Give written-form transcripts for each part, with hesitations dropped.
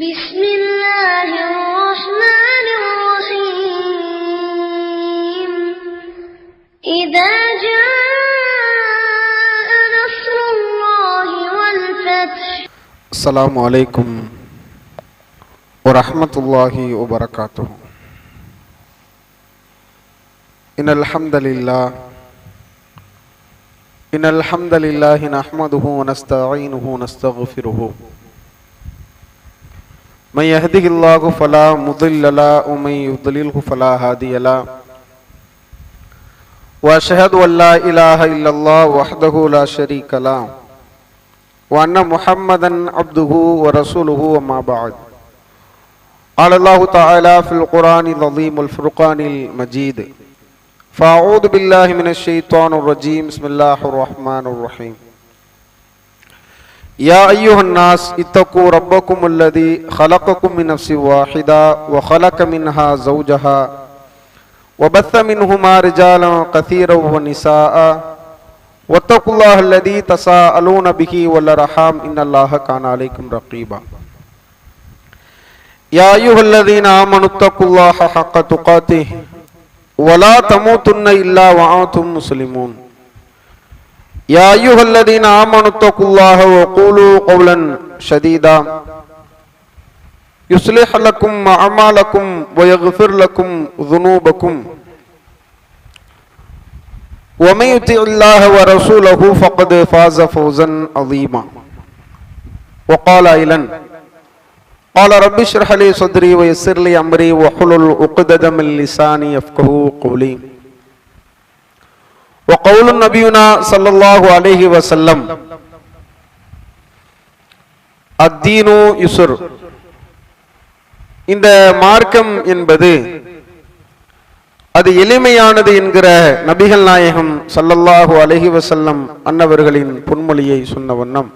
بسم الله الرحمن الرحيم إذا جاء نصر الله والفتح. السلام عليكم ورحمة الله وبركاته. إن الحمد لله نحمده ونستعينه ونستغفره. من يهده الله فلا مضل له ومن يضلله فلا هادي له. وأشهد أن لا إله إلا الله وحده لا شريك له وأن محمدا عبده ورسوله وما بعد. قال الله تعالى في القرآن العظيم والفرقان المجيد: فأعوذ بالله من الشيطان الرجيم. بسم الله الرحمن الرحيم. يا أيها الناس اتقوا ربكم الذي خلقكم من نفس واحدة وخلق منها زوجها وبث منهما رجالا كثيرا ونساء واتقوا الله الذي تساءلون به والأرحام إن الله كان عليكم رقيبا. يا أيها الذين آمنوا اتقوا الله حق تقاته ولا تموتن إلا وأنتم مسلمون. يا أيها الذين آمنوا اتقوا الله وقولوا قولا سديدا يصلح لكم أعمالكم ويغفر لكم ذنوبكم ومن يطع الله ورسوله فقد فاز فوزا عظيما. وقال أيضا: قال رب اشرح لي صدري ويسر لي أمري واحلل عقدة من لساني يفقهوا قولي. وقول نبينا صلى الله عليه وسلم: الدين يسر. இந்த மார்க்கம் என்பது அது எளிமையானது என்கிற நபிகள் நாயகம் ஸல்லல்லாஹு அலைஹி வஸல்லம் அன்னவர்களின் பொன்மொழியை சொன்ன வண்ணம்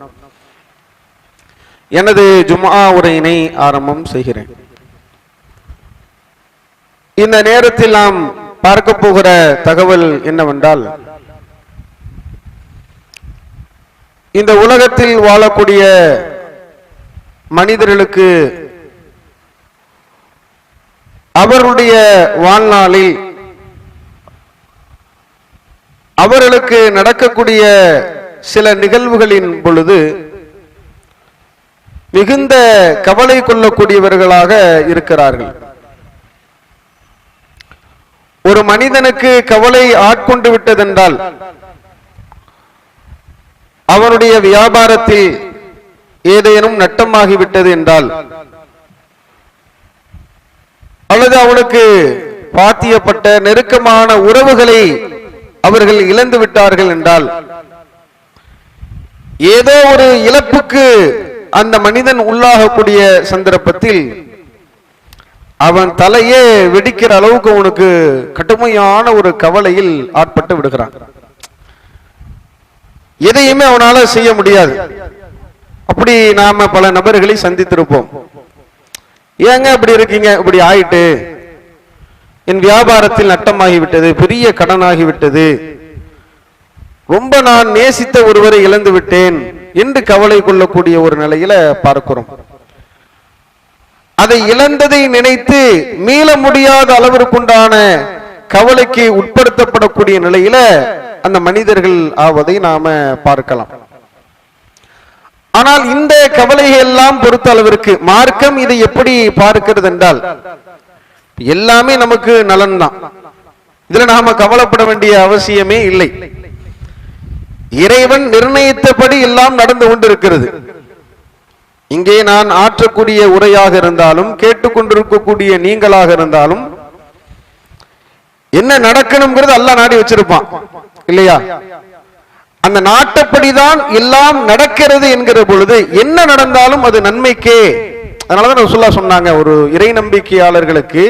எனது ஜும்ஆ உரையினை ஆரம்பம் செய்கிறேன். இந்த நேரத்தில் நாம் பார்க்க போகிற தகவல் என்னவென்றால், இந்த உலகத்தில் வாழக்கூடிய மனிதர்களுக்கு அவர்களுடைய வாழ்நாளில் அவர்களுக்கு நடக்கக்கூடிய சில நிகழ்வுகளின் பொழுது மிகுந்த கவலை கொள்ளக்கூடியவர்களாக இருக்கிறார்கள். ஒரு மனிதனுக்கு கவலை ஆட்கொண்டு விட்டதென்றால், அவனுடைய வியாபாரத்தில் ஏதேனும் நட்டமாகிவிட்டது என்றால், அல்லது அவனுக்கு பாத்தியப்பட்ட நெருக்கமான உறவுகளை அவர்கள் இழந்து விட்டார்கள் என்றால், ஏதோ ஒரு இழப்புக்கு அந்த மனிதன் உள்ளாகக்கூடிய சந்தர்ப்பத்தில் அவன் தலையே வெடிக்கிற அளவுக்கு அவனுக்கு கடுமையான ஒரு கவலையில் ஆட்பட்டு விடுகிறான். எதையுமே அவனால செய்ய முடியாது. அப்படி நாம பல நபர்களை சந்தித்திருப்போம். ஏங்க இப்படி இருக்கீங்க, இப்படி ஆயிட்டு, என் வியாபாரத்தில் நட்டமாகிவிட்டது, பெரிய கடனாகிவிட்டது, ரொம்ப நான் நேசித்த ஒருவரை இழந்து விட்டேன் என்று கவலை கொள்ளக்கூடிய ஒரு நிலையில பார்க்கிறோம். அதை இழந்ததை நினைத்து மீள முடியாத அளவிற்குண்டான கவலைக்கு உட்படுத்தப்படக்கூடிய நிலையில அந்த மனிதர்கள் ஆவதை நாம பார்க்கலாம். ஆனால் இந்த கவலைகள் எல்லாம் பொறுத்த அளவிற்கு மார்க்கம் இதை எப்படி பார்க்கிறது என்றால், எல்லாமே நமக்கு நலன் தான், இதுல நாம கவலைப்பட வேண்டிய அவசியமே இல்லை. இறைவன் நிர்ணயித்தபடி எல்லாம் நடந்து கொண்டிருக்கிறது. இங்கே நான் ஆற்றக்கூடிய உரையாக இருந்தாலும், கேட்டுக்கொண்டிருக்கக்கூடிய நீங்களாக இருந்தாலும், என்ன நடக்கணும்ங்கிறது அல்லாஹ் நாடி வச்சிருப்பான் இல்லையா? அந்த நாட்டப்படிதான் எல்லாம் நடக்கிறது என்கிற பொழுது என்ன நடந்தாலும் அது நன்மைக்கே. அதனாலதான் ரசூலுல்லாஹ் சொன்னாங்க, ஒரு இறை நம்பிக்கையாளர்களுக்கு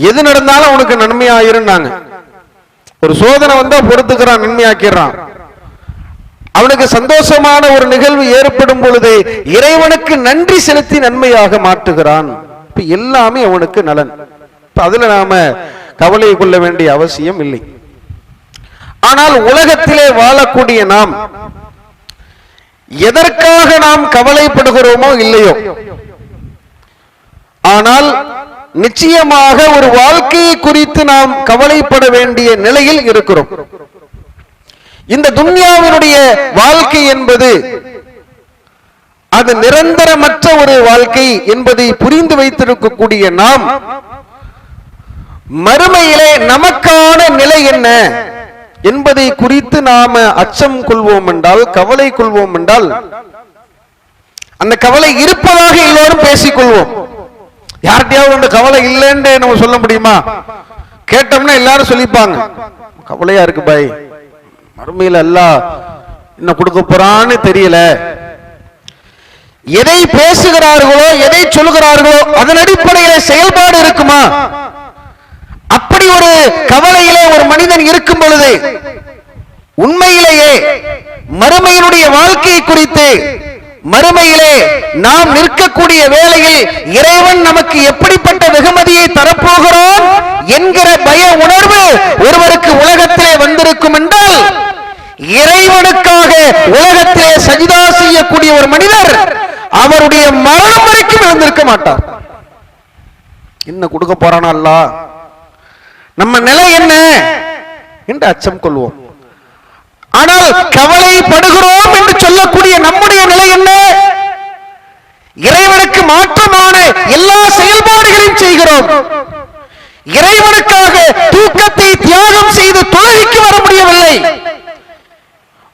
எது நடந்தாலும் அவனுக்கு நன்மையாயிருந்தாங்க. ஒரு சோதனை வந்தா பொறுத்துக்கிறான், நன்மையாக்கிறான். அவனுக்கு சந்தோஷமான ஒரு நிகழ்வு ஏற்படும் பொழுது இறைவனுக்கு நன்றி செலுத்தி நன்மையாக மாற்றுகிறான். எல்லாமே அவனுக்கு நலன். அதுல நாம கவலை கொள்ள வேண்டிய அவசியம் இல்லை. ஆனால் உலகத்திலே வாழக்கூடிய நாம் எதற்காக நாம் கவலைப்படுகிறோமோ இல்லையோ, ஆனால் நிச்சயமாக ஒரு வாழ்க்கையை குறித்து நாம் கவலைப்பட வேண்டிய நிலையில் இருக்கிறோம். இந்த துன்யாவினுடைய வாழ்க்கை என்பது அது நிரந்தரமற்ற ஒரு வாழ்க்கை என்பதை புரிந்து வைத்திருக்கக்கூடிய நாம் மறுமையிலே நமக்கான நிலை என்ன என்பதை குறித்து நாம அச்சம் கொள்வோம் என்றால், கவலை கொள்வோம் என்றால், அந்த கவலை இருப்பதாக எல்லோரும் பேசிக்கொள்வோம். யார்கிட்டயாவது அந்த கவலை இல்லைன்னு நம்ம சொல்ல முடியுமா? கேட்டோம்னா எல்லாரும் சொல்லிப்பாங்க, கவலையா இருக்கு பாய், மறுமையில எல்லாம் என்ன கொடுக்க போறான்னு தெரியல. எதை பேசுகிறார்களோ, எதை சொல்லுகிறார்களோ அதன் அடிப்படையில் செயல்பாடு இருக்குமா? அப்படி ஒரு கவலையிலே ஒரு மனிதன் இருக்கும் பொழுது உண்மையிலேயே மறுமையினுடைய வாழ்க்கையை குறித்து, மறுமையிலே நாம் நிற்கக்கூடிய வேளையில் இறைவன் நமக்கு எப்படிப்பட்ட வெகுமதியை தரப்போகிறான் என்கிற பய உணர்வு ஒருவருக்கு உலகத்திலே வந்திருக்கும் என்றால், இறைவனுக்காக உலகத்திலே சஜிதா செய்யக்கூடிய ஒரு மனிதர் அவருடைய மரணம் வரைக்கும் எழுந்திருக்க மாட்டார். என்ன கொடுக்க போறானா அல்லாஹ், நம்ம நிலை என்ன என்று அச்சம் கொள்வோம். ஆனால் கவலைப்படுகிறோம் என்று சொல்லக்கூடிய நம்முடைய நிலை என்ன? இறைவனுக்கு மாற்றமான எல்லா செயல்பாடுகளையும் செய்கிறோம். இறைவனுக்காக தூக்கத்தை தியாகம் செய்து தொழுகைக்கு வர முடியவில்லை.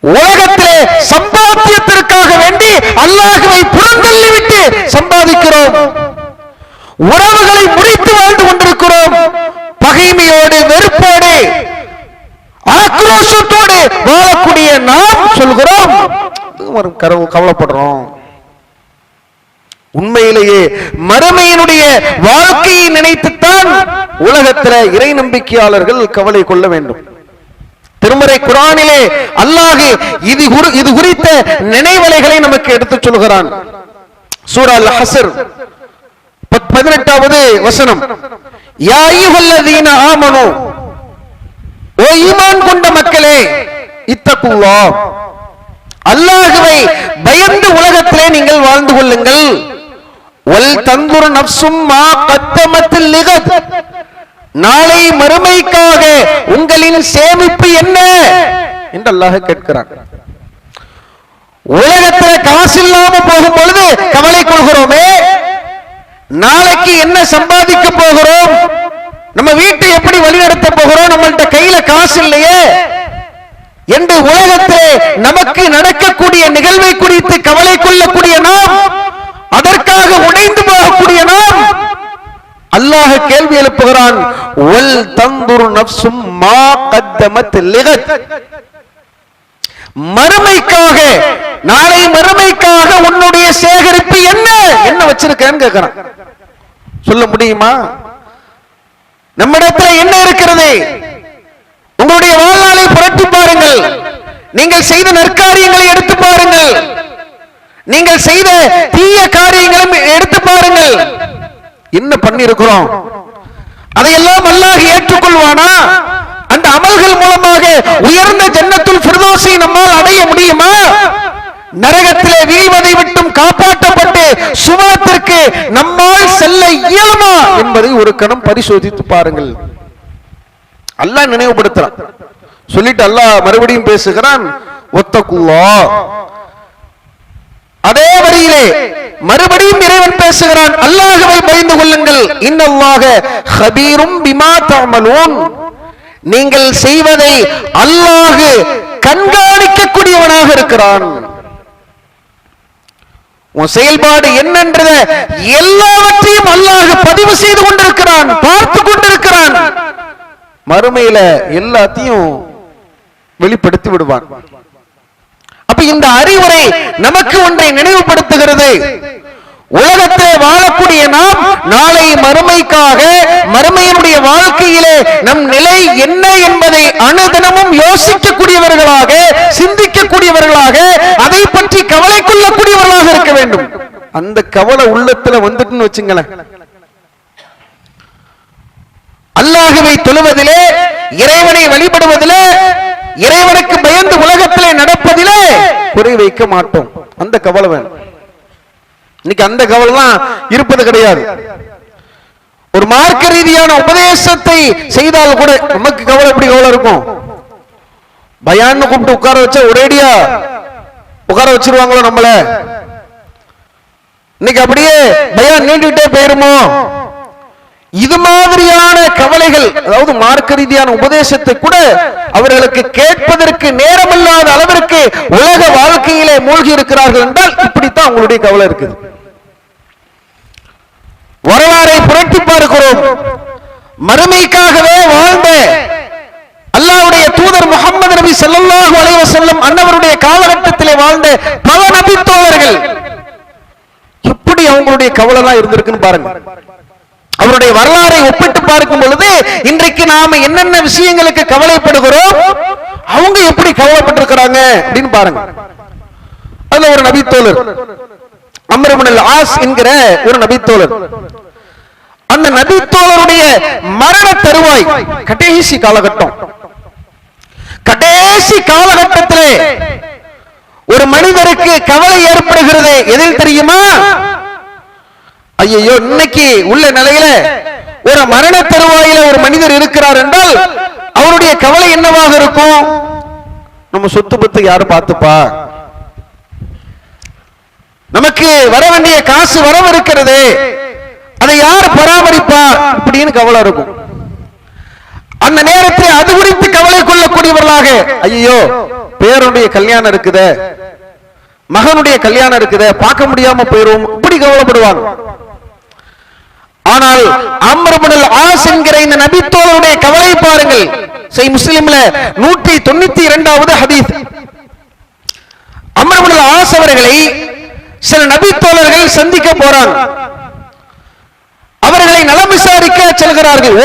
உலகத்திலே சம்பாத்தியத்திற்காக வேண்டி அல்லாஹ்வை புறந்தள்ளிவிட்டு சம்பாதிக்கிறோம். உறவுகளை முறித்து வாழ்ந்து கொண்டிருக்கிறோம். பகைமையோடு, வெறுப்போடு, ஆக்ரோஷத்தோடு வாழக்கூடிய நாம் சொல்கிறோம், கவலைப்படுறோம். உண்மையிலேயே மறுமையினுடைய வாழ்க்கையை நினைத்துத்தான் உலகத்தில் இறை நம்பிக்கையாளர்கள் கவலை கொள்ள வேண்டும். திருமறை குர்ஆனிலே அல்லாஹ் இது குறித்த நினைவலைகளை நமக்கு எடுத்துச் சொல்கிறான். சூரா அல்-ஹஸ்ர் 18வது வசனம், யா அய்யுஹல்லதீன ஆமனூ, ஓ ஈமான் கொண்ட மக்களே, இத்தகுல்லாஹ், அல்லாஹ்வை பயந்து உலகத்திலே நீங்கள் வாழ்ந்து கொள்ளுங்கள். வல் தன்துர் நஃப்ஸும் மா கத்தமத் லிகத், நாளை மறுமைக்காக உங்களின் சேமிப்பு என்ன என்று அல்லாஹ் கேட்கிறான். உலகத்தில் காசு இல்லாம போகும் பொழுது கவலை கொள்கிறோமே, நாளைக்கு என்ன சம்பாதிக்க போகிறோம், நம்ம வீட்டை எப்படி வழிநடத்த போகிறோம், நம்மள்ட்ட கையில காசு இல்லையே என்று உலகத்திலே நமக்கு நடக்கக்கூடிய நிகழ்வை குறித்து கவலை கொள்ளக்கூடிய நாம், அதற்காக உடைந்து போகக்கூடிய நாம், அல்லாஹ் கேள்வி எழுப்புகிறான், வல் தன்துர் நஃப்ஸும் மா கத்தமத் லிகத், மறுமைக்காக, நாளை மறுமைக்காக உன்னுடைய சேகரிப்பு என்ன, என்ன வச்சிருக்கேன்னு கேட்கிறான். சொல்ல முடியுமா? நம்மிடத்தில் என்ன இருக்கிறது? உங்களுடைய வாழ்நாளை புரட்டி பாருங்கள். நீங்கள் செய்த நற்காரியங்களை எடுத்து பாருங்கள். நீங்கள் செய்த தீய காரியங்களும் எடுத்து பாருங்கள். என்ன பண்ணி இருக்கிறோம்? அதையெல்லாம் அல்லாஹ் ஏற்றுக்கொள்வானா? அந்த அமல்கள் மூலமாக உயர்ந்த ஜன்னத்துல் ஃபிர்தௌஸை நம்மால் அடைய முடியுமா? நரகத்திலே வீழ்வதை விட்டும் காப்பாற்றப்பட்டு சுவனத்திற்கு நம்மால் செல்ல இயலுமா என்பதை ஒரு கணம் பரிசோதித்து பாருங்கள். அல்லாஹ் நினைவுபடுத்துறான். சொல்லிட்டு அல்லாஹ் மறுபடியும் பேசுகிறான், வத்தகுல்லாஹ். அதே வரியிலே மறுபடியும் இறைவன் பேசுகிறான், அல்லாஹ்வை பயந்து கொள்ளுங்கள். இன்னல்லாஹ ஹபீரும் பிமா தஅமலூன், நீங்கள் செய்வதை அல்லாஹ் கண்காணிக்கக்கூடியவனாக இருக்கிறான். உன் செயல்பாடு என்னன்றத எல்லாவற்றையும் அல்லாஹ் பதிவு செய்து கொண்டிருக்கிறான், பார்த்து கொண்டிருக்கிறான். மறுமையில எல்லாத்தையும் வெளிப்படுத்தி விடுவான். அப்ப இந்த அறிவுரை நமக்கு ஒன்றை நினைவுபடுத்துகிறது. உலகத்தை வாழக்கூடிய நாம் நாளை மறுமைக்காக, மறுமையினுடைய வாழ்க்கையிலே நம் நிலை என்ன என்பதை அனுதினமும் யோசிக்கக்கூடியவர்களாக, சிந்திக்கக்கூடியவர்களாக, அதை பற்றி கவலை கொள்ளக்கூடியவர்களாக இருக்க வேண்டும். அந்த கவலை உள்ளத்துல வந்துட்டுன்னு வச்சுங்களேன், அல்லாஹ்வை தொழுவதிலே, இறைவனை வழிபடுவதிலே, இறைவனுக்கு பயந்து உலகத்திலே நடப்பதிலே குறை வைக்க மாட்டோம். அந்த கவலை வேணும். இன்னைக்கு அந்த கவலைலாம் இருப்பது கிடையாது. ஒரு மார்க்க ரீதியான உபதேசத்தை செய்தால் கூட நமக்கு கவலை எப்படி கவலை இருக்கும்? பயான்னு கூப்பிட்டு உட்கார வச்சா ஒரேடியா உட்கார வச்சிருவாங்களோ நம்மள? இன்னைக்கு அப்படியே பயான் நீண்டுகிட்டே போயிருமோ? இது மாதிரியான கவலைகள், அதாவது மார்க்க ரீதியான உபதேசத்தை கூட அவர்களுக்கு கேட்பதற்கு நேரமில்லாத அளவிற்கு உலக வாழ்க்கையிலே மூழ்கி இருக்கிறார்கள் என்றால் இப்படித்தான் அவங்களுடைய கவலை இருக்குது. வரலாறை புரட்டி பார்க்கிறோம். மறுமைக்காகவே வாழ்ந்த அல்லாஹ்வுடைய தூதர் முஹம்மது நபி ஸல்லல்லாஹு அலைஹி வஸல்லம் அன்னவருடைய காலகட்டத்திலே வாழ்ந்த பல நபி தோழர்கள் எப்படி அவங்களுடைய கவலை எல்லாம் இருந்திருக்குன்னு பாருங்க. அவருடைய வரலாறை ஒப்பிட்டு பார்க்கும் பொழுது இன்றைக்கு நாம என்னென்ன விஷயங்களுக்கு கவலைப்படுகிறோம், அவங்க எப்படி கவலைப்பட்டிருக்கிறாங்க அப்படின்னு பாருங்க. அதுல ஒரு நபி தோழர் அம்ர் இப்னு அல் ஆஸ் என்கிற ஒரு நபி தோழர், அந்த நபி தோழருடைய மரண தருவாய், கடைசி காலகட்டம். கடைசி காலகட்டத்திலே ஒரு மனிதருக்கு கவலை ஏற்படுகிறது. எதில் தெரியுமா? ஐயோ, இன்னைக்கு உள்ள நிலையில ஒரு மரண தருவாயில ஒரு மனிதர் இருக்கிறார் என்றால் அவருடைய கவலை என்னவாக இருக்கும்? நம்ம சொத்து பத்து யாரு பார்த்துப்பா, நமக்கு வர வேண்டிய காசு வரவு இருக்கிறது, அதை யார் பராமரிப்பா அப்படின்னு கவலை இருக்கும். அந்த நேரத்தில் அது குறித்து கவலை கொள்ளக்கூடியவர்களாக, ஐயோ பேருடைய கல்யாணம் இருக்குதே, மகனுடைய கல்யாணம் இருக்குதே, பார்க்க முடியாம போயிரும், இப்படி கவலைப்படுவாங்க. ஆனால் அம்ர் இப்னு அல் ஆஸ் என்கிற இந்த நபி தோழருடைய கவலை பாருங்கள். சஹீஹ் முஸ்லிம்ல 192வது ஹதீஸ். அம்ர் இப்னு அல் ஆஸ் அவர்களை சில நபி தோழர்கள் சந்திக்க போறாங்க. அவர்களை நலம் விசாரிக்க செல்கிறார்கள்.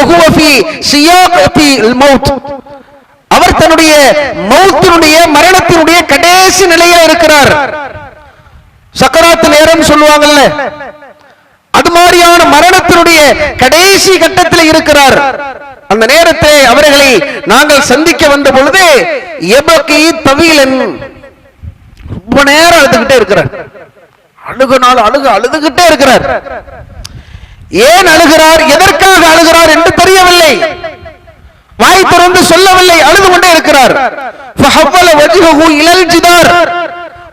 அவர் தன்னுடைய மௌத்தினுடைய மரணத்தினுடைய கடைசி நிலையில் இருக்கிறார். சக்கராத்து நேரம் சொல்லுவாங்கல்ல, அது மாதிரியான மரணத்தினுடைய கடைசி கட்டத்தில் இருக்கிறார். அந்த நேரத்தை அவர்களை நாங்கள் சந்திக்க வந்த பொழுது எபகி தவீலன், ரொம்ப நேரம் அழுதுகிட்டே இருக்கிறார். அழுகுனாலும் அழுதுகிட்டே இருக்கிறார். ஏன் அழுகிறார், எதற்காக அழுகிறார் என்று தெரியவில்லை, வாய் திறந்து சொல்லவில்லை, அழுது கொண்டே இருக்கிறார்.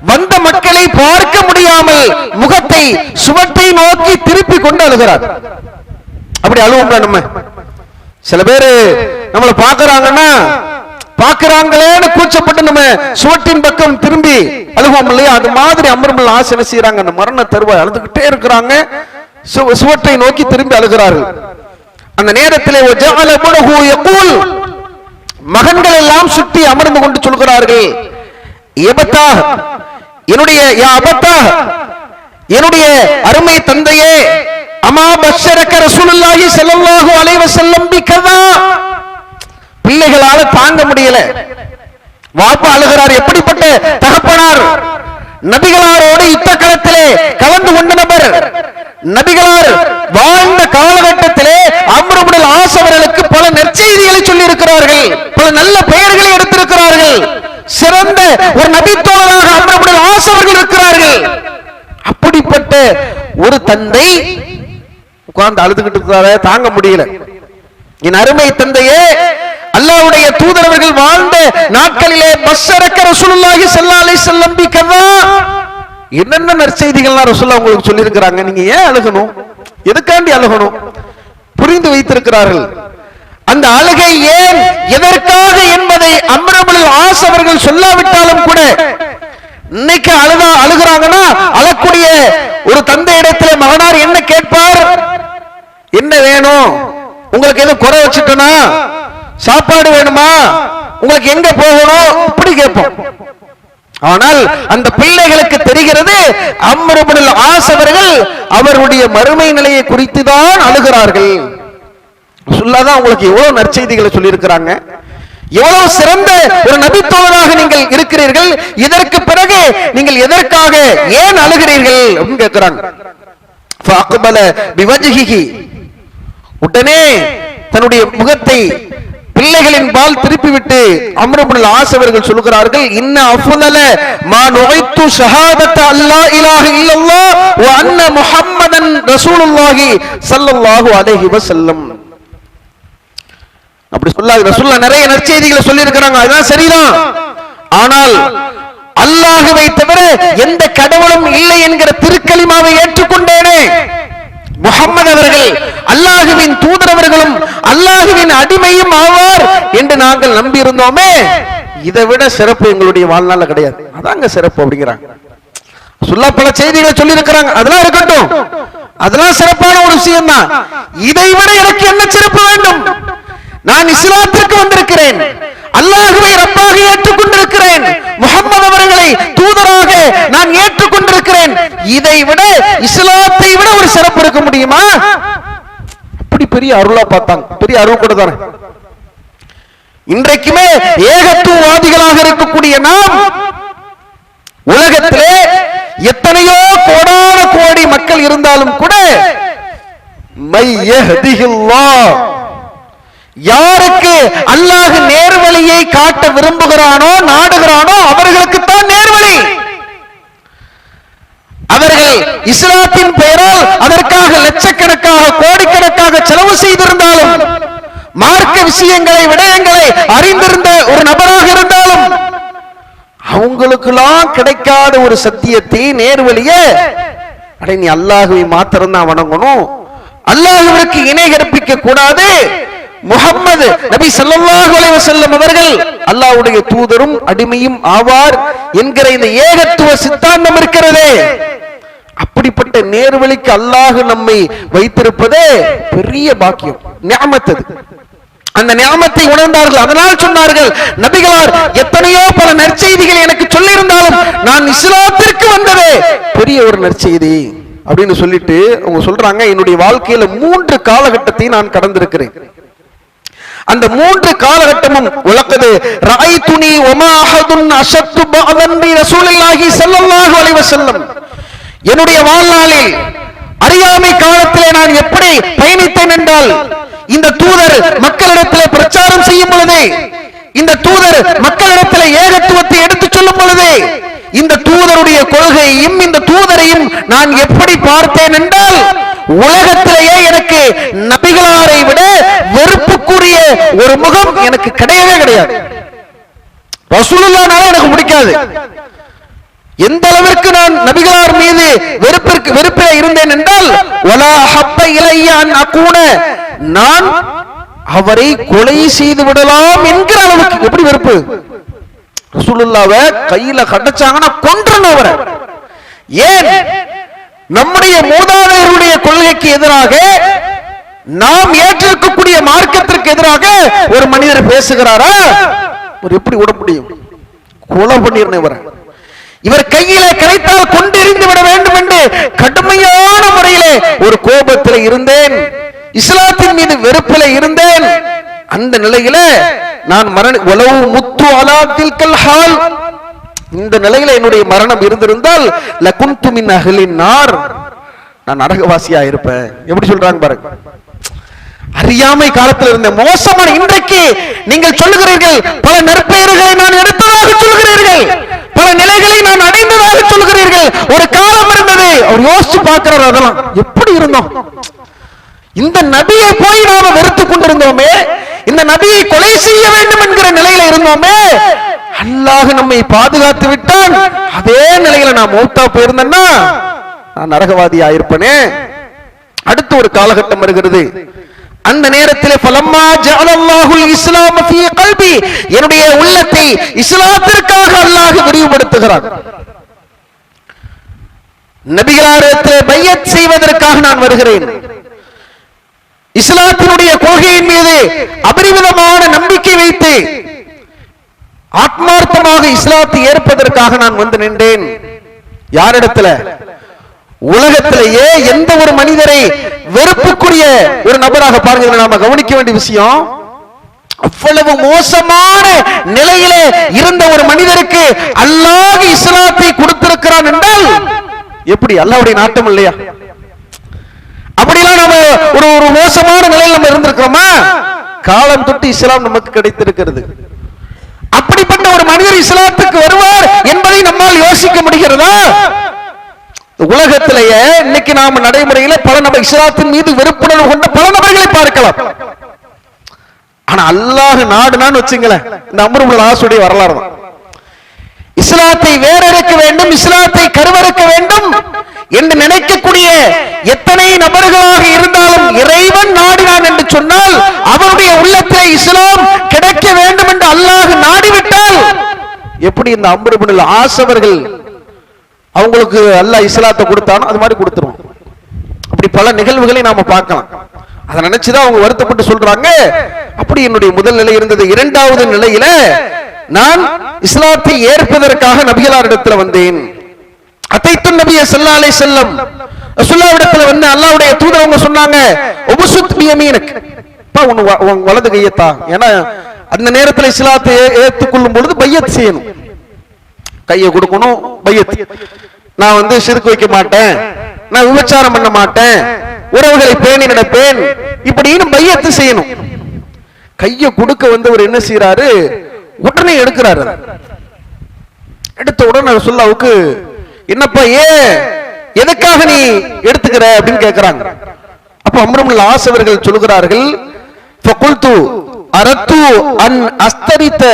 வந்த மக்களை பார்க்க முடியாமல் முகத்தை சுவத்தை நோக்கி திருப்பி கொண்டு அழுகிறார். அப்படி அழுவோம்ல நம்ம? சில பேரு நம்மளை பாக்குறாங்கன்னா பாக்குறாங்களேன்னு கூச்சப்பட்டு நம்ம சுவட்டின் பக்கம் திரும்பி அழுவோம் இல்லையா? அது மாதிரி அம்ர் இப்னு அல் ஆஸ் என்ன செய்யறாங்க, அந்த மரண தருவாய் அழுதுகிட்டே இருக்கிறாங்க, சுவற்றை நோக்கி திரும்பி அழுகிறார்கள். அந்த நேரத்திலே மகன்கள் எல்லாம் சுற்றி அமர்ந்து கொண்டு சொல்கிறார்கள், என்னுடைய அருமை தந்தையே, அமா பஷரக ரசூலுல்லாஹி ஸல்லல்லாஹு அலைஹி வஸல்லம் பிகதா. பிள்ளைகளால தாங்க முடியல, வாப்பா அழுகிறார். எப்படிப்பட்ட தகப்பனார், நபிகளாரோடு யுத்த களத்திலே கலந்து கொண்ட நபர், நபிகளார் வாழ்ந்த காலகட்டத்திலே அம்ர் இப்னு அல் ஆஸ் அவர்களுக்கு பல நற்செய்திகளை சொல்லி இருக்கிறார்கள், பல நல்ல பெயர்களை எடுத்திருக்கிறார்கள். சிறந்த ஒரு நபி தோழராக அம்ர் இப்னு அல் ஆஸ் அவர்கள் இருக்கிறார்கள். அப்படிப்பட்ட ஒரு தந்தை உட்கார்ந்து அழுதுகிட்டு இருக்கிறாரே, தாங்க முடியல. என் அருமை தந்தையே, அல்லாஹ்வுடைய தூதரவர்கள் வாழ்ந்த நாட்களிலே பஷரக ரசூலுல்லாஹி ஸல்லல்லாஹு அலைஹி வஸல்லம் பிகதா, என்னென்ன நற்செய்திகள்லாம் ரசூலுல்லாஹ் உங்களுக்கு சொல்லி இருக்கிறாங்க, நீங்க ஏன் அழுகணும், எதுக்காண்டி அழுகணும்? புரிந்து வைத்திருக்கிறார்கள். அந்த அழுகை ஏன், எதற்காக என்பதை அம்ர் இப்னு அல் ஆஸ் அவர்கள் சொல்லாவிட்டாலும் கூட இன்னைக்கு அழுகிறாங்கன்னா அழக்கூடிய ஒரு தந்தை இடத்துல மகனார் என்ன கேட்பார், என்ன வேணும், உங்களுக்கு எதுவும் குறை வச்சுட்டனா, சாப்பாடு வேணுமா, உங்களுக்கு எங்க போகணும், இப்படி கேட்போம். ஆனால் அந்த பிள்ளைகளுக்கு தெரிகிறது அம்ர் இப்னு அல் ஆஸ் அவர்கள் அவருடைய மறுமை நிலையை குறித்து தான் அழுகிறார்கள். சொல்லாதான் உங்களுக்கு எவ்வளவு நற்செய்திகளை சொல்லி இருக்கிறாங்க, எவ்வளவு சிறந்த ஒரு நபி தோழராக நீங்கள் இருக்கிறீர்கள், இதற்கு பிறகு நீங்கள் எதற்காக ஏன் அழுகிறீர்கள் அப்படின்னு கேட்கிறாங்க. உடனே தன்னுடைய முகத்தை பிள்ளைகளின் பால் திருப்பிவிட்டு அம்ர் இப்னு ஆஸ் அவர்கள் சொல்கிறார்கள், இன்ன அஃதல மா நுகைத்து ஷஹாதத அல்லா இலாஹ இல்லல்லாஹ் வ அன்ன முஹம்மதன் ரசூலுல்லாஹி ஸல்லல்லாஹு அலைஹி வஸல்லம். அப்படி சொல்லாது. ரசூலுல்லாஹ் நிறைய நற்செய்திகளை சொல்லி இருக்கிறாங்க, அதுதான் சரிதான். ஆனால் அல்லாஹ்வை தவிர எந்த கடவுளும் இல்லை என்கிற திருக்கலிமாவை ஏற்றுக்கொண்டேனே, முஹம்மது அவர்கள் அல்லாஹுவின் தூதரவர்களும் அல்லாஹுவின் அடிமையும் ஆவார் என்று நாங்கள் நம்பி இருந்தோமே, இதை விட சிறப்பு எங்களுடைய வாழ்நாள்ல கிடையாது. அதாங்க சிறப்பு அப்படிங்கிறாங்க. சொல்ல பல செய்திகளை சொல்லி இருக்கிறாங்க, அதெல்லாம் இருக்கட்டும், அதெல்லாம் சிறப்பான ஒரு விஷயம் தான். இதை விட எனக்கு என்ன சிறப்பு வேண்டும்? நான் இஸ்லாத்திற்கு வந்திருக்கிறேன், அல்லாஹுவை ரப்பாக ஏற்றுக்கொண்டிருக்கிறேன், முஹம்மது அவர்களை தூதராக நான் ஏற்றுக்கொண்டிருக்கிறேன். இதை விட இஸ்லாத்தை விட ஒரு சிறப்பு இருக்க முடியுமா? அப்படி பெரிய அருளா பார்த்தாங்க, பெரிய அருள் கூட தானே. இன்றைக்குமே ஏகத்துவவாதிகளாக இருக்கக்கூடிய நாம் உலகத்திலே எத்தனையோ கோடான கோடி மக்கள் இருந்தாலும் கூட மையஹ்திஹில்லாஹ், யாருக்கு அல்லாஹ் நேர்வழியை காட்ட விரும்புகிறானோ நாடுகிறானோ அவர்களுக்கு தான் நேர்வழி. அவர்கள் இஸ்லாத்தின் பெயரால் அதற்காக லட்சக்கணக்காக கோடிக்கணக்காக செலவு செய்திருந்தாலும், மார்க்க விஷயங்களை விடயங்களை அறிந்திருந்த ஒரு நபராக இருந்தாலும், அவங்களுக்கெல்லாம் கிடைக்காத ஒரு சத்தியத்தை நேர்வழியை, அடே நீ அல்லாஹுவை மாத்திரம் தான் வணங்கணும், அல்லாஹ்விற்கு இணை கற்பிக்க கூடாது, முஹம்மது நபி ஸல்லல்லாஹு அலைஹி வஸல்லம் அவர்கள் அல்லாஹ்வுடைய தூதரும் அடிமையும் ஆவார் என்கிற இந்த ஏகத்துவ சித்தாந்தம் இருக்கிறதே, அப்படிப்பட்ட நேர்வழிக்கு அல்லாஹ் நம்மை வைத்திருப்பதே பெரிய பாக்கியம், நிஅமத். அது அந்த நிஅமத்தை உணர்ந்தார்கள். அதனால் சொன்னார்கள், நபிகளார் எத்தனையோ பல நற்செய்திகள் எனக்கு சொல்லி இருந்தாலும் நான் இஸ்லாத்திற்கு வந்ததே பெரிய ஒரு நற்செய்தி அப்படின்னு சொல்லிட்டு அவங்க சொல்றாங்க, என்னுடைய வாழ்க்கையில 3 காலகட்டத்தை நான் கடந்திருக்கிறேன். அந்த 3 காலகட்டமும் உலகது ரஐதுனி வமா அஹதுன் அஷத்து பஅதன் பி ரசூலுல்லாஹி ஸல்லல்லாஹு அலைஹி வஸல்லம், என்னுடைய வாழ்நாளில் அறியாமை காலத்திலே நான் எப்படி பயணித்தேன் என்றால், இந்த தூதர் மக்களிடத்தில் பிரச்சாரம் செய்யும் பொழுது, இந்த தூதர் மக்களிடத்தில் ஏகத்துவத்தை எடுத்துச் சொல்லும் பொழுது, இந்த தூதருடைய கொள்கையையும் இந்த தூதரையும் நான் எப்படி பார்த்தேன் என்றால், உலகத்திலேயே எனக்கு நபிகளாரை விட வெறுப்புக்குரிய ஒரு முகம் எனக்கு கிடையவே கிடையாது. ரசூலுல்லாஹ்னால எனக்கு பிடிக்காது. எந்த அளவிற்கு நான் நபிகளார் மீது வெறுப்பில் இருந்தேன் என்றால், வலா ஹப்ப இலைய அன் அகூன, நான் அவரை கொலை செய்து விடலாம் என்கிற அளவுக்கு. எப்படி வெறுப்பு? ரசூலுல்லாஹ்வை கையில கட்டச்சாங்கன்னா கொன்றணும் அவரை. ஏன்? நம்முடைய மூதாதையருடைய கொள்கைக்கு எதிராக, நாம் ஏற்றிருக்கக்கூடிய மார்க்கத்திற்கு எதிராக ஒரு மனிதர் பேசுகிறாரா, ஒரு எப்படி விட முடியும்? கொலை பண்ணிருந்தேன் இவரை. இவர் கையிலே கிடைத்தால் கொண்டெறிந்து விட வேண்டும் என்று கடுமையான முறையிலே ஒரு கோபத்தில் இருந்தேன், இஸ்லாத்தின் மீது வெறுப்பில் இருந்தேன். அந்த நிலையில நான் உலவு முத்து அலாத்தில்கல் ஹால், இந்த நிலையில என்னுடைய மரணம் இருந்திருந்தால் லகுன்து மின் அஹ்லின் நார், நான் நரகவாசியா இருப்பேன். எப்படி சொல்றாங்க பாருங்க. அறியாமை காலத்தில் இருந்த மோசமான, இன்றைக்கு நீங்கள் சொல்லுகிறீர்கள் பல நற்பெயர்களை நான் எடுத்ததாக சொல்லுகிறீர்கள், பல நிலைகளை நான் அடைந்ததாக சொல்லுகிறீர்கள். ஒரு காலம் இருந்தது, அவர் யோசிச்சு பார்க்கிறார், அதெல்லாம் எப்படி இருந்தோம், இந்த நபியை போய் நாம வெறுத்துக் கொண்டிருந்தோமே, இந்த நபியை கொலை செய்ய வேண்டும் என்கிற நிலையில இருந்தோமே, அல்லாஹ் நம்மை பாதுகாத்து விட்டான். அதே நிலையில நான் மௌத்தா போயிருந்தேன்னா நான் நரகவாதி ஆயிருப்பனே. அடுத்த ஒரு காலகட்டம் வருகிறது. அந்த நேரத்தில் ஃபலம்மா ஜஅலல்லாஹுல் இஸ்லாம ஃபீ கல்பி, என்னுடைய உள்ளத்தை இஸ்லாத்திற்காக அல்லாஹ் விரிவுபடுத்துகிறான். நபிகளாரிடத்தில் பையத் செய்வதற்காக நான் வருகிறேன். இஸ்லாத்தினுடைய கொள்கையின் மீது அபரிமிதமான நம்பிக்கை வைத்து ஆத்மார்த்தமாக இஸ்லாத்தை ஏற்பதற்காக நான் வந்து நின்றேன். யாரிடத்துல? உலகத்திலேயே எந்த ஒரு மனிதரை வெறுப்புக்குரிய ஒரு நபராக பாருங்க, நாம கவனிக்க வேண்டிய விஷயம், அவ்வளவு மோசமான நிலையிலே இருந்த ஒரு மனிதருக்கு அல்லாஹ் இஸ்லாத்தை கொடுத்திருக்கிறான் என்றால் எப்படி? அல்லாஹ்வுடைய நாட்டம் இல்லையா? அப்படிலாம் நம்ம ஒரு மோசமான நிலையில் நம்ம இருந்திருக்கிறோமா? காலம் தொட்டு இஸ்லாம் நமக்கு கிடைத்திருக்கிறது. அப்படிப்பட்ட ஒரு மனிதர் இஸ்லாத்துக்கு வருவார் என்பதை நம்மால் யோசிக்க முடிகிறதா? உலகத்திலேயே இன்னைக்கு நாம நடைமுறையில பல நபர் இஸ்லாத்தின் மீது வெறுப்புணர்வு கொண்ட பல நபர்களை பார்க்கலாம். ஆனா அல்லாஹ் நாடுனான்னு வச்சுங்களேன், இந்த அம்ரு இப்னு ஆஸுடைய வரலாறு தான். இஸ்லாத்தை வேறறுக்க வேண்டும், இஸ்லாத்தை கருவறுக்க வேண்டும் என்று நினைக்கக்கூடிய எத்தனை நபர்களாக இருந்தாலும் இறைவன் நாடினான் என்று சொன்னால் அவருடைய உள்ளத்திலே இஸ்லாம் கிடைக்க வேண்டும் என்று அல்லாஹ் நாடிவிட்டால் எப்படி இந்த அம்ரு இப்னு ஆஸ் அவர்கள் அவங்களுக்கு அல்லாஹ் இஸ்லாத்தை கொடுத்தானோ அது மாதிரி கொடுத்துருவோம். அப்படி பல நிகழ்வுகளை நாம பார்க்கலாம். அதை நினைச்சுதான் அவங்க வருத்தப்பட்டு சொல்றாங்க, அப்படி என்னுடைய முதல் நிலை இருந்தது. இரண்டாவது நிலையில நான் இஸ்லாத்தை ஏற்பதற்காக நபிகளாரிடத்துல வந்தேன். அத்தைத்து நபிய ஸல்லல்லாஹு அலைஹி வஸல்லம் ரசூலுல்லாஹ்விடத்துல வந்து அல்லாஹ்வுடைய தூதர் அவங்க சொன்னாங்க, உபசுத் பியமீனக், உன் வலது கையத்தா. ஏன்னா அந்த நேரத்தில் இஸ்லாத்தை ஏற்றுக்கொள்ளும் பொழுது பையத் செய்யணும், கையை கொடுக்கணும், பையத். நான் வந்து ஷிர்க் வைக்க மாட்டேன், நான் விபச்சாரம் பண்ண மாட்டேன், உறவுகளை பேணி நடப்பேன், இப்படின்னு பையத்து செய்யணும். கையை கொடுக்க வந்தவர் என்ன செய்யறாரு, உடனே எடுக்கிறாரு. எடுத்த உடனே ரசூலுல்லாஹ்வுக்கு என்னப்பா எதுக்காக நீ எடுத்துக்கிற அப்படின்னு கேட்கிறாங்க. அப்ப அம்ரு இப்னு ஆஸ் அவர்கள் சொல்கிறார்கள், ஃபகுல்து அரத்து அன் அஸ்தரித்த,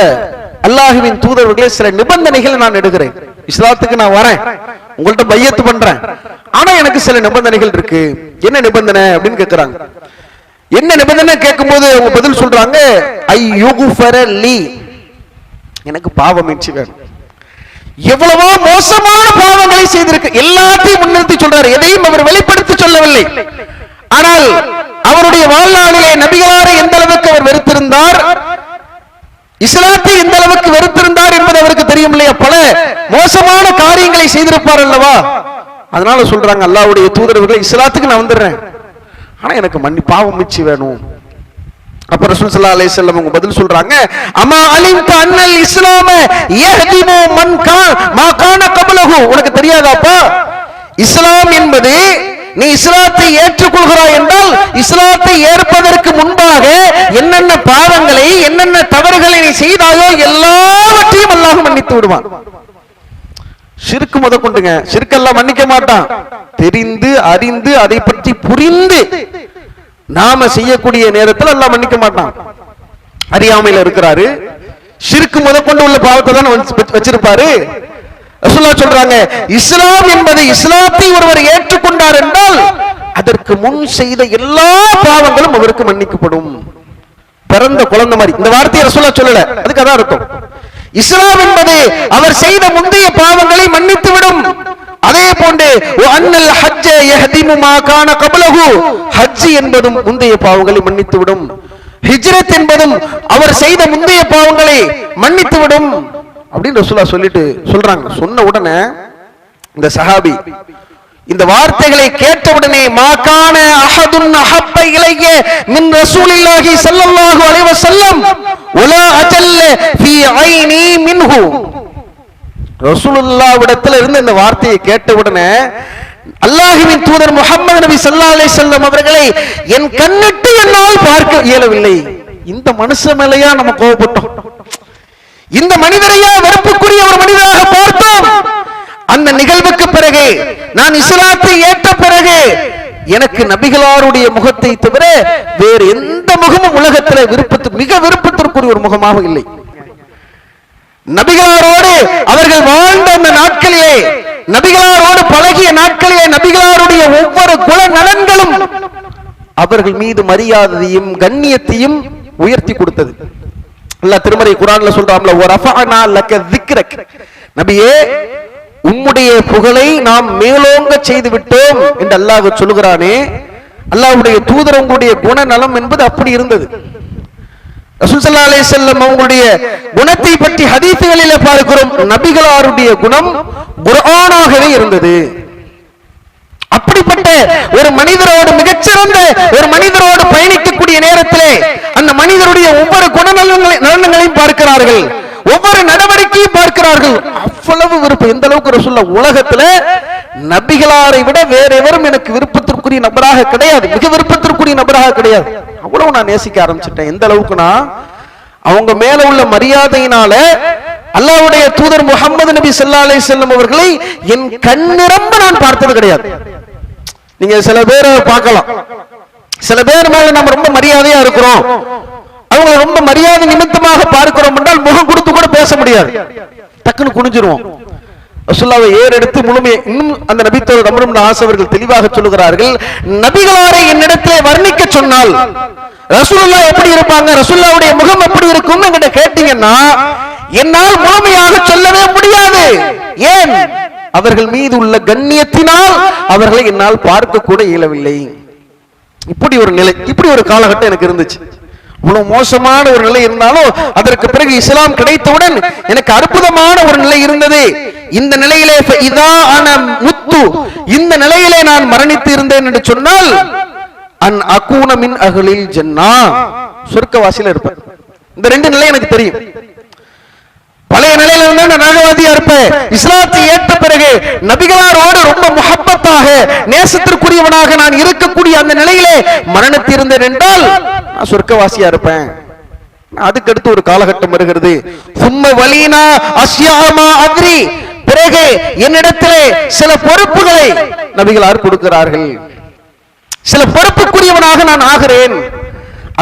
அல்லாஹ்வின் தூதர்களே சில நிபந்தனைகளை நான் எடுக்கிறேன், இஸ்லாத்துக்கு நான் வரேன், உங்கள்ட்ட பையத்து பண்றேன், ஆனா எனக்கு சில நிபந்தனைகள் இருக்கு. என்ன நிபந்தனை அப்படின்னு கேட்கிறாங்க. என்ன நிபந்தனை கேட்கும்போது அவங்க பதில் சொல்றாங்க, ஐயுகுஃபர லீ, எனக்கு பாவ மீட்சி வேணும். எவ்வளவோ மோசமான பாவங்களை செய்திருக்கு, எல்லாத்தையும் முன்னிறுத்தி சொல்றாரு, எதையும் அவர் வெளிப்படுத்தி சொல்லவில்லை. ஆனால் அவருடைய வாழ்நாளிலே நபிகளாரை எந்த அளவுக்கு அவர் வெறுத்திருந்தார், இஸ்லாத்தை எந்த அளவுக்கு வெறுத்திருந்தார் என்பது அவருக்கு தெரியும் இல்லையா? பல மோசமான காரியங்களை செய்திருப்பார் அல்லவா? அதனால சொல்றாங்க, அல்லாஹ்வுடைய தூதரவர்களே இஸ்லாத்துக்கு நான் வந்துடுறேன், ஆனா எனக்கு பாவம் மீட்சி வேணும். அப்ப ரசூல் ஸல்லல்லாஹு அலைஹி வஸல்லம் அவங்க பதில் சொல்றாங்க, அமா அலிம்த அன்னல் இஸ்லாம யஹ்திமு மன் மா கான கப்லஹு, உனக்கு தெரியாதாப்பா, இஸ்லாம் என்பது நீ இஸ்லாத்தை ஏற்றுக்கொள்கிறாய் என்றால் இஸ்லாத்தை ஏற்பதற்கு முன்பாக என்னென்ன பாவங்களை என்னென்ன தவறுகளை நீ செய்தாயோ எல்லாவற்றையும் அல்லாஹ் மன்னித்து விடுவான். ஷிர்க் முதற்கொண்டுங்க, ஷிர்க்கெல்லாம் மன்னிக்க மாட்டான். தெரிந்து அறிந்து அதை பற்றி புரிந்து நாம செய்யக்கூடிய நேரத்தில் அல்லாஹ் மன்னிக்க மாட்டான். அறியாமையில இருக்கிறாரு, ஷிர்க் முதற்கொண்டு உள்ள பாவத்தை தான் வச்சிருப்பாரு. ரசூலுல்லாஹ் சொல்றாங்க, இஸ்லாம் என்பது இஸ்லாத்தை ஒருவர் ஏற்றுக்கொண்டார் என்றால் அதற்கு முன் செய்த எல்லா பாவங்களும் அவருக்கு மன்னிக்கப்படும். பிறந்த குழந்தை மாதிரி, இந்த வார்த்தையை ரசூலுல்லாஹ் சொல்லல, அதுக்கு அதான் இருக்கும். இஸ்லாம் என்பது அவர் செய்த முந்தைய பாவங்களை மன்னித்து விடும். அதே போன்று அன்னல் ஹஜ்ஜ யஹ்திமு மா கான கப்லஹு, ஹஜ் என்பதும் முந்தைய பாவங்களை மன்னித்து விடும். ஹிஜ்ரத் என்பதும் அவர் செய்த முந்தைய பாவங்களை மன்னித்து விடும் அப்படின்னு ரசூலுல்லாஹ் சொல்றாங்க. சொன்ன உடனே இந்த சஹாபி இந்த வார்த்தைகளை கேட்டவுடனே, மாகான அஹதுன் அஹப்ப இலைய மின் ரசூலில்லாஹி ஸல்லல்லாஹு அலைஹி வஸல்லம் வலா அஜல்ல ஃபீ ஐனி மின்ஹு, ரசூலுல்லாஹ்விடத்தில் இருந்து இந்த வார்த்தையை கேட்டவுடனே அல்லாஹ்வின் தூதர் முஹம்மது நபி ஸல்லல்லாஹு அலைஹி வஸல்லம் அவர்களை என் கண்ணிட்டு என்னால் பார்க்க இயலவில்லை. இந்த மனுஷன் மேலையா நம்ம கோபப்பட்டோம், இந்த மனிதரையா வெறுப்புக்குரிய ஒரு மனிதராக பார்த்தோம். அந்த நிகழ்வுக்கு பிறகு, நான் இஸ்லாத்தை ஏற்ற பிறகு எனக்கு நபிகளாருடைய முகத்தை தவிர வேறு எந்த முகமும் உலகத்தில் மிக விருப்பத்திற்குரிய ஒரு முகமாக இல்லை. நபிகளாரோடு அவர்கள் வாழ்ந்த அந்த நாட்களிலே, நபிகளாரோடு பழகிய நாட்களிலே நபிகளாருடைய ஒவ்வொரு குல நலன்களும் அவர்கள் மீது மரியாதையும் கண்ணியத்தையும் உயர்த்தி கொடுத்தது. அல்லாஹ் திருமறை குர்ஆன்ல சொல்றாம்ல, வரஃபஅனா லக ذிக்ரக், நபியே உம்முடைய புகழை நாம் மேலோங்க செய்து விட்டோம் என்று அல்லாஹ் சொல்லுகிறானே. அல்லாஹ்வுடைய தூதர் உங்களுடைய குணநலம் என்பது அப்படி இருந்தது. ரசூல் ஸல்லல்லாஹு அலைஹி வஸல்லம் அவங்களுடைய குணத்தை பற்றி ஹதீஸ்களிலே பார்க்கிறோம், நபிகளாருடைய குணம் குர்ஆனாகவே இருந்தது. அப்படிப்பட்ட ஒரு மனிதரோடு, மிகச்சிறந்த ஒரு மனிதரோடு பயணிக்கக்கூடிய நேரத்திலே அந்த மனிதருடைய ஒவ்வொரு குணநலன்களையும் பார்க்கிறார்கள், ஒவ்வொரு நடவடிக்கையும் பார்க்கிறார்கள். அவ்வளவு விருப்பம். எந்த அளவுக்கு ரசூலுல்லாஹ் உலகத்துல நபிகளாரை விட வேற எவரும் எனக்கு விருப்பத்திற்குரிய நபராக கிடையாது, மிக விருப்பத்திற்குரிய நபராக கிடையாது. அவ்வளவு அவ்வளவு நான் நேசிக்க ஆரம்பிச்சிட்டேன். எந்த அளவுக்குனா அவங்க மேல உள்ள மரியாதையினால அல்லாஹ்வுடைய தூதர் முஹம்மது நபி ஸல்லல்லாஹு அலைஹி வஸல்லம் அவர்களை என் கண்ணிரம்ப நான் பார்த்தது கிடையாது. நீங்க சில பேரை பார்க்கலாம், சில பேர் மேல நம்ம ரொம்ப மரியாதையா இருக்கிறோம், அவங்க ரொம்ப மரியாதை நிமித்தமாக பார்க்கிறோம் என்றால் முகம் கொடுத்து கூட பேச முடியாது, டக்குன்னு குனிஞ்சிருவோம். ரசூலுல்லாஹ்வை ஏறெடுத்து முழுமையை இன்னும் அந்த நபித்தோழர் அம்ர் இப்னு ஆஸ் அவர்கள் தெளிவாக சொல்லுகிறார்கள், நபிகளாரை என்னிடத்திலே வர்ணிக்க சொன்னால் ரசூலுல்லாஹ் எப்படி இருப்பாங்க, ரசூலுல்லாஹ்வுடைய முகம் எப்படி இருக்கும் என்கிட்ட கேட்டீங்கன்னா என்னால் முழுமையாக சொல்லவே முடியாது. ஏன்? அவர்கள் மீது உள்ள கண்ணியத்தினால் அவர்களை என்னால் பார்க்க கூட இயலவில்லை. இப்படி ஒரு நிலை, இப்படி ஒரு காலகட்டம் எனக்கு இருந்துச்சு. இவ்வளவு மோசமான ஒரு நிலை இருந்தாலும் அதற்கு பிறகு இஸ்லாம் கிடைத்தவுடன் எனக்கு அற்புதமான ஒரு நிலை இருந்தது. இந்த நிலையிலே இந்த நிலையிலே நான் மரணித்து இருந்தேன் என்று சொன்னால் அன் அகூன மின் அஹ்லில் ஜன்னah, சொர்க்கவாசியில இருப்பேன். இந்த ரெண்டு நிலை எனக்கு தெரியும். பழைய நிலையில இருந்தா நான் நரகவாதியா இருப்பேன். இஸ்லாத்தை ஏற்ற பிறகு நபிகளாரோடு ரொம்ப முஹப்பத்தாக நேசத்திற்குரியவனாக நான் இருக்கக்கூடிய அந்த நிலையிலே மரணத்திருந்தேன் என்றால் நான் சொர்க்கவாசியா இருப்பேன். அதுக்கு அடுத்து ஒரு காலகட்டம் வருகிறது. சும்ம வலீனா அஸ்யாமா அத்ரி, பிறகு என்னிடத்திலே சில பொறுப்புகளை நபிகளார் கொடுக்கிறார்கள், சில பொறுப்புக்குரியவனாக நான் ஆகிறேன்.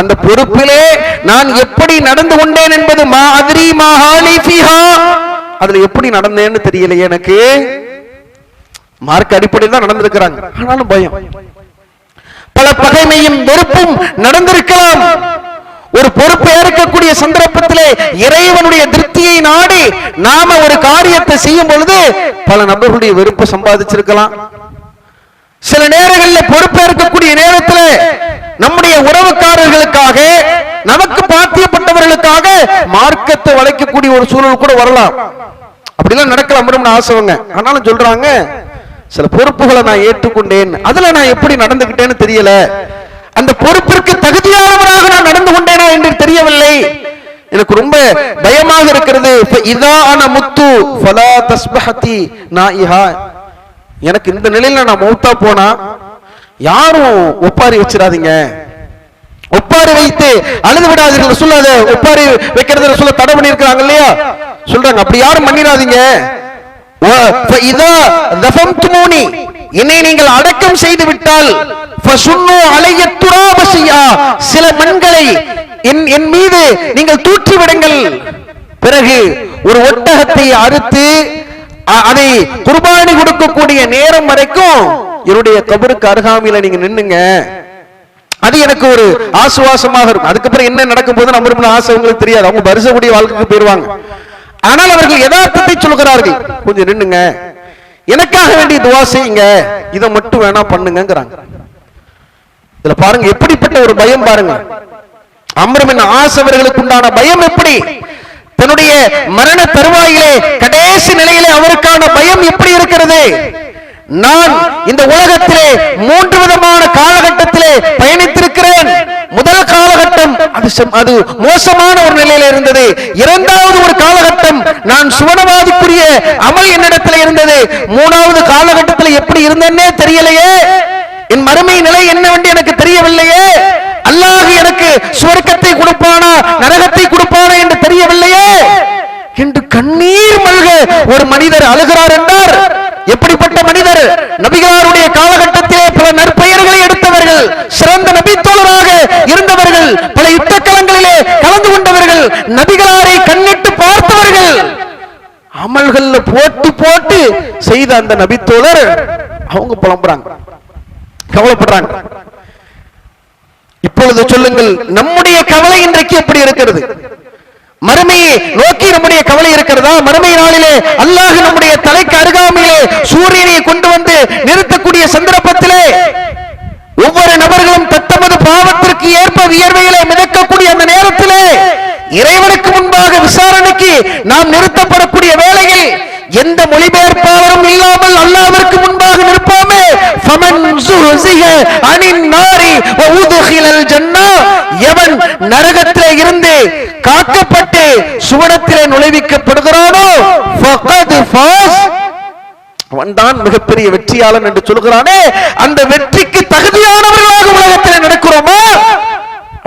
அந்த பொறுப்பிலே நான் எப்படி நடந்து கொண்டேன் என்பது மா அத்ரி மா ஹாலி ஃபீஹா, அதுல எப்படி நடந்தேன்னு தெரியலையே எனக்கு. மார்க் அடிப்படையில் தான் நடந்திருக்கிறாங்க, ஆனாலும் பயம். பல பகைமையும் வெறுப்பும் நடந்திருக்கலாம். ஒரு பொறுப்பு ஏற்கக்கூடிய சந்தர்ப்பத்திலே இறைவனுடைய திருப்தியை நாடி நாம ஒரு காரியத்தை செய்யும் பொழுது பல நபர்களுடைய வெறுப்பை சம்பாதிச்சிருக்கலாம். சில நேரங்களில் பொறுப்பேற்கக்கூடிய நேரத்தில் நம்முடைய உறவுக்காரர்களுக்காக நமக்கு பாத்தியப்பட்டவர்களுக்காக மார்க்கத்தை வளைக்கக்கூடிய ஒரு சூழல் கூட வரலாம். அப்படிலாம் நடக்கலாம் ஆசைவங்க. ஆனாலும் சொல்றாங்க சில பொறுப்புகளை நான் ஏற்றுக்கொண்டேன், அதுல நான் எப்படி நடந்துகிட்டேன்னு தெரியல, அந்த பொறுப்பிற்கு தகுதியானவராக நான் நடந்து கொண்டேனா என்று தெரியவில்லை, எனக்கு ரொம்ப பயமாக இருக்கிறது. இதா அன முத்து ஃபலா தஸ்பஹதி நாயிஹா, எனக்கு இந்த நிலையில நான் மௌத்தா போனா யாரும் ஒப்பாரி வச்சிடாதீங்க, ஒப்பாரி வைத்து அழுது விடாதீர்கள். சொல்லாத ஒப்பாரி வைக்கிறது சொல்ல தடை பண்ணி இருக்கிறாங்க இல்லையா, சொல்றாங்க அப்படி யாரும் பண்ணிடாதீங்க. என்னை நீங்கள் அடக்கம் செய்து விட்டால் சில மண்களை என் மீது நீங்கள் தூற்றி விடுங்கள். பிறகு ஒரு ஒட்டகத்தை அறுத்து அதை குர்பானி கொடுக்கக்கூடிய நேரம் வரைக்கும் என்னுடைய கபருக்கு அருகாமையில நீங்க நின்னுங்க, அது எனக்கு ஒரு ஆசுவாசமாக இருக்கும். அதுக்கப்புறம் என்ன நடக்கும் போது நம்ம ஆசை உங்களுக்கு தெரியாது, அவங்க வருஷக்கூடிய வாழ்க்கைக்கு போயிருவாங்க. ஆனால் அவர்கள் யதார்த்தத்தை சொல்கிறார்கள், கொஞ்சம் நின்னுங்க, எனக்காக வேண்டிய துவா செய்யுங்க, இதை மட்டும் வேணா பண்ணுங்கிறாங்க. இதுல பாருங்க எப்படிப்பட்ட ஒரு பயம் பாருங்க. அம்ர் பின் ஆஸ் அவர்களுக்கு உண்டான பயம் எப்படி, தன்னுடைய மரண தருவாயிலே கடைசி நிலையிலே அவருக்கான பயம் எப்படி இருக்கிறது. நான் இந்த உலகத்திலே 3 விதமான காலகட்டத்திலே பயணித்திருக்கிறேன். முதல் காலகட்டம் அது மோசமான ஒரு நிலையில இருந்தது. இரண்டாவது ஒரு காலகட்டம் நான் சுவனவாதிக்குரிய அமல் என்னிடத்தில் இருந்தது. மூணாவது காலகட்டத்தில் எப்படி இருந்தேன்னே தெரியலையே, என் மறுமை நிலை என்னவென்று எனக்கு தெரியவில்லையே, அல்லாஹ் எனக்கு சுவர்க்கத்தை கொடுப்பானா நரகத்தை கொடுப்பானா என்று தெரியவில்லையே என்று கண்ணீர் மல்க ஒரு மனிதர் அழுகிறார் என்றார். எப்படிப்பட்ட மனிதர், நபிகளாருடைய காலகட்டத்திலே பல நற்பெயர்களை எடுத்தவர்கள், சிறந்த நபித்தோழராக இருந்தவர்கள், பல யுத்தக்களங்களிலே கலந்து கொண்டவர்கள், நபிகளாரை கண்ணிட்டு பார்த்தவர்கள், அமல்கள் போட்டு போட்டு செய்த அந்த நபித்தோழர் அவங்க புலம்புறாங்க, கவலைப்படுறாங்க. இப்பொழுது சொல்லுங்கள், நம்முடைய கவலை இன்றைக்கு எப்படி இருக்கிறது? மறுமையை நோக்கி நம்முடைய கவலை இருக்கிறதா? மறுமை நாளிலே அல்லாஹ் நம்முடைய தலைக்கு அருகாமையிலே சூரியனை கொண்டு வந்து நிறுத்தக்கூடிய சந்தர்ப்பத்திலே ஒவ்வொரு நபர்களும் தத்தமது பாவத்திற்கு ஏற்ப வியர்வையிலே மிதக்கக்கூடிய அந்த நேரத்திலே இறைவனுக்கு முன்பாக விசாரணைக்கு நாம் நிறுத்தப்படக்கூடிய வேளையில் எந்த மொழிபெயர்ப்பாளரும் இல்லாமல் அல்லாஹ்விற்கு முன்பாக நிற்போமே. எவன் நரகத்திலே இருந்து காக்கப்பட்டு சுவனத்திலே நுழைவிக்கப்படுகிறானோ அவன் தான் மிகப்பெரிய வெற்றியாளன் என்று சொல்கிறானே. அந்த வெற்றிக்கு தகுதியானவர்களாக உலகத்திலே நடக்கிறோமா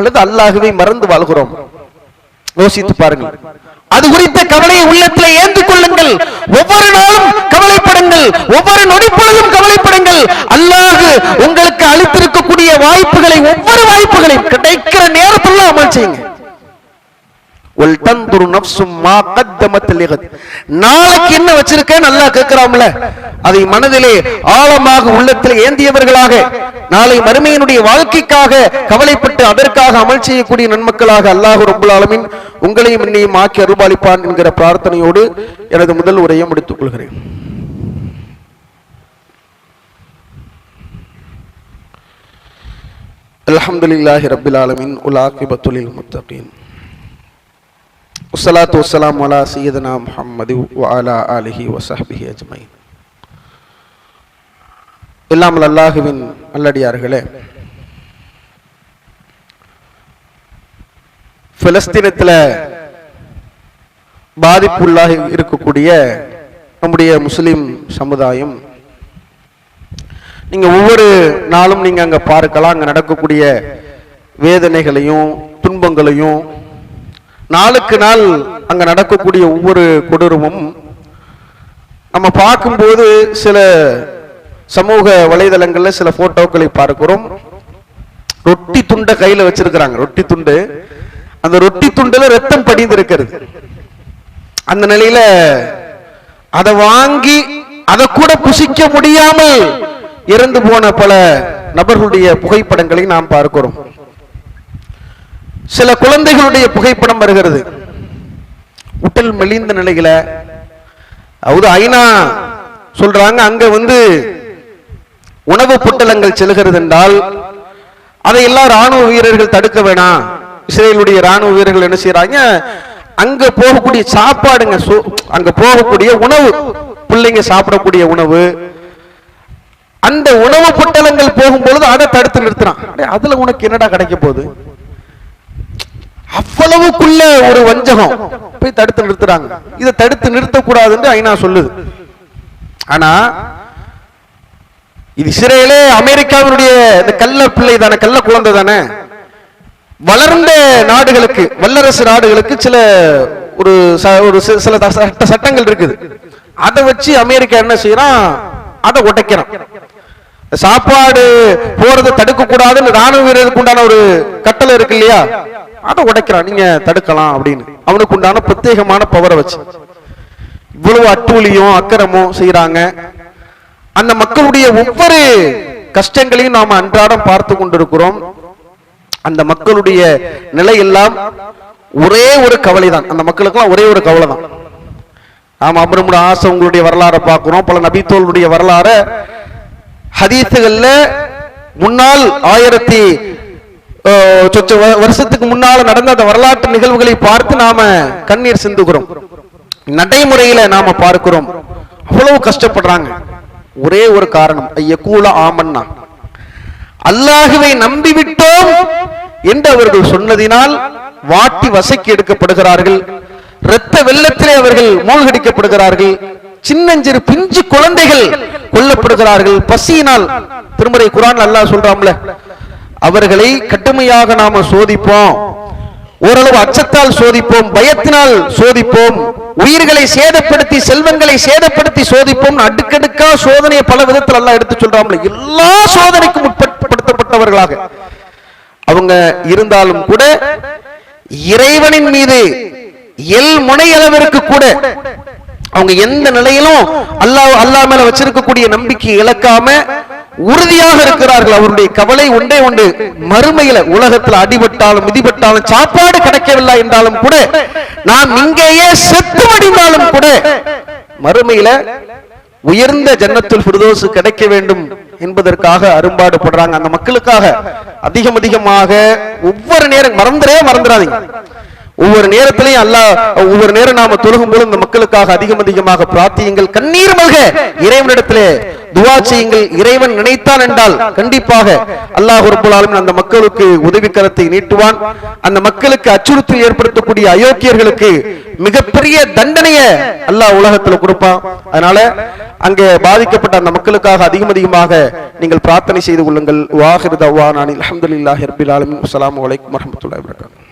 அல்லது அல்லாஹ்வை மறந்து வாழ்கிறோம்? யோசித்து பாருங்கள். அது குறித்த கவலையை உள்ளத்திலே ஏந்திக் கொள்ளுங்கள். ஒவ்வொரு நாளும் கவலைப்படுங்கள், ஒவ்வொரு நொடிப்பொழுதும் கவலைப்படுங்கள். அல்லாஹ் உங்களுக்கு அளித்திருக்கக்கூடிய வாய்ப்புகளை, ஒவ்வொரு வாய்ப்புகளையும் கிடைக்கிற நேரத்தில் அமல் செய்யுங்க. நாளைக்கு என்ன வச்சிருக்கேன்னு அல்லாஹ் கேட்கிறாம்ல, அதை மனதிலே ஆழமாக உள்ளத்தில் ஏந்தியவர்களாக, நாளை மறுமையினுடைய வாழ்க்கைக்காக கவலைப்பட்டு அதற்காக அமல் செய்யக்கூடிய நன்மக்களாக அல்லாஹ் ரப்பல் ஆலமீன் உங்களையும் என்னையும் ஆக்கி அருள்பாலிப்பான் என்கிற பிரார்த்தனையோடு எனது முதல் உரையை முடித்துக் கொள்கிறேன். அல்ஹம்துலில்லாஹி ரப்பில் ஆலமீன் வல் ஆகிபத்து லில் முத்தகீன். வஸ்ஸலாத்து வஸ்ஸலாமு அலா சய்யிதினா முஹம்மது வ அலா ஆலிஹி வ ஸஹ்பிஹி அஜ்மஈன். எல்லாம் அல்லாஹ்வின் நல்லடியார்களே, பிலஸ்தீனத்தில் பாதிப்புள்ளாக இருக்கக்கூடிய நம்முடைய முஸ்லிம் சமுதாயம், நீங்க ஒவ்வொரு நாளும் நீங்க அங்க பார்க்கலாம், அங்க நடக்கக்கூடிய வேதனைகளையும் துன்பங்களையும், நாளுக்கு நாள் அங்க நடக்கக்கூடிய ஒவ்வொரு கொடூரமும் நம்ம பார்க்கும்போது சில சமூக வலைதளங்கள்ல சில போட்டோக்களை பார்க்கிறோம். ரொட்டி துண்டை கையில வச்சிருக்கிறாங்க, ரொட்டி துண்டு. அந்த ரொட்டி துண்டுல ரத்தம் படிந்து இருக்கிறது. அந்த நிலையில அதை வாங்கி அதை கூட புசிக்க முடியாமல் இறந்து போன பல நபர்களுடைய புகைப்படங்களை நாம் பார்க்கிறோம். சில குழந்தைகளுடைய புகைப்படம் வருகிறது, உடல் மெலிந்த நிலையில. அதாவது ஐநா சொல்றாங்க, அங்க உணவு பொட்டலங்கள் செல்கிறது என்றால் அதையெல்லாம் ராணுவ வீரர்கள் தடுக்க வேணாம். இஸ்ரேலுடைய ராணுவ வீரர்கள் என்ன செய்யறாங்க, அங்க போகக்கூடிய சாப்பாடுங்க, அங்க போகக்கூடிய உணவு, பிள்ளைங்க சாப்பிடக்கூடிய உணவு, அந்த உணவு பொட்டலங்கள் போகும்பொழுது அதை தடுத்து நிறுத்துறான். அதுல உனக்கு என்னடா கிடைக்க போகுது? அவ்வளவுக்குள்ள ஒரு வஞ்சகம் போய் தடுத்து நிறுத்துறாங்க. இதை தடுத்து நிறுத்தக்கூடாதுன்னு ஐநா சொல்லுது. ஆனா இது இஸ்ரேலே அமெரிக்காவினுடைய இந்த கள்ள பிள்ளை தானே, கள்ள குழந்தை தானே. வளர்ந்த நாடுகளுக்கு, வல்லரசு நாடுகளுக்கு சில சில சட்டங்கள் இருக்குது. அதை வச்சு அமெரிக்கா என்ன செய்யறான், அதை உடைக்கிறான். சாப்பாடு போறதை தடுக்க கூடாதுன்னு ராணுவ வீரருக்கு உண்டான ஒரு கட்டளை இருக்கு இல்லையா, அதை உடைக்கிறான். நீங்க தடுக்கலாம் அப்படின்னு அவனுக்கு உண்டான பிரத்யேகமான பவரை வச்சு இவ்வளவு அட்டூழியம் அக்கிரமும் செய்யறாங்க. அந்த மக்களுடைய ஒவ்வொரு கஷ்டங்களையும் நாம அன்றாடம் பார்த்து கொண்டிருக்கிறோம். அந்த மக்களுடைய நிலை எல்லாம் ஒரே ஒரு கவலை தான். அந்த மக்களுக்கெல்லாம் ஒரே ஒரு கவலை தான். நாம அம்ருமுட ஆசை உங்களுடைய வரலாறை பார்க்கிறோம், பல நபித்தோளுடைய வரலாற ஹதீசுகள்ல முன்னால் 1000 வருஷத்துக்கு முன்னால நடந்த அந்த வரலாற்று நிகழ்வுகளை பார்த்து நாம கண்ணீர் சிந்துகிறோம். நடைமுறையில நாம பார்க்கிறோம், அவ்வளவு கஷ்டப்படுறாங்க. ஒரே ஒரு காரணம், ஐயக்கூல ஆமன்னா, அல்லாஹுவை நம்பிவிட்டோம் என்று அவர்கள் சொன்னதினால் வாட்டி வசைக்கு எடுக்கப்படுகிறார்கள். இரத்த வெள்ளத்திலே அவர்கள் மூழ்கடிக்கப்படுகிறார்கள். சின்னஞ்சிறு பிஞ்சு குழந்தைகள் கொல்லப்படுகிறார்கள் பசியினால். திருமறை குர்ஆன் அல்லாஹ் சொல்றாம்ல, அவர்களை கடுமையாக நாம சோதிப்போம், ஓரளவு அச்சத்தால் சோதிப்போம், பயத்தினால் சோதிப்போம், உயிர்களை சேதப்படுத்தி செல்வங்களை சேதப்படுத்தி சோதிப்போம். அடுக்கடுக்கா சோதனையை பல விதத்தில் அல்லாஹ் எடுத்து சொல்றாம்ல. எல்லா சோதனைக்கும் உட்படுத்தப்பட்டவர்களாக அவங்க இருந்தாலும் கூட இறைவனின் மீது முனை அளவிற்கு கூட அவங்க எந்த நிலையிலும் அல்லாஹ் மேல வச்சிருக்கக்கூடிய நம்பிக்கை இழக்காம உறுதியாக இருக்கிறார்கள். அவருடைய கவலை ஒன்றே ஒன்று, மறுமையில உலகத்தில் அடிபட்டாலும் மிதிபட்டாலும் சாப்பாடு கிடைக்கவில்லை என்றாலும் கூட, நாம் இங்கேயே செத்து மடிந்தாலும் கூட மறுமையில உயர்ந்த ஜன்னத்துல் ஃபிர்தௌஸ் கிடைக்க வேண்டும் என்பதற்காக அரும்பாடுபடுறாங்க. அந்த மக்களுக்காக அதிகமாக ஒவ்வொரு நேரம் மறந்துடாதீங்க. ஒவ்வொரு நேரத்திலையும் அல்லாஹ், ஒவ்வொரு நேரம் நாம தொழுகும் போது இந்த மக்களுக்காக அதிகமாக பிரார்த்தியுங்கள். கண்ணீர் மல்க இறைவனிடத்திலே துஆ செய்யுங்கள். இறைவன் நினைத்தான் என்றால் கண்டிப்பாக அல்லாஹ் ரப்பல் ஆலமீன் அந்த மக்களுக்கு உதவி கரத்தை நீட்டுவான். அந்த மக்களுக்கு அச்சுறுத்தல் ஏற்படுத்தக்கூடிய அயோக்கியர்களுக்கு மிகப்பெரிய தண்டனையை அல்லாஹ் உலகத்தில் கொடுப்பான். அதனால அங்கே பாதிக்கப்பட்ட அந்த மக்களுக்காக அதிகமாக நீங்கள் பிரார்த்தனை செய்து கொள்ளுங்கள். வாஹிரு தஅவானா அல்ஹம்துலில்லாஹி ரப்பில் ஆலமீன். அஸ்ஸலாமு அலைக்கும் வரஹ்மத்துல்லாஹி வபரகாத்துஹு.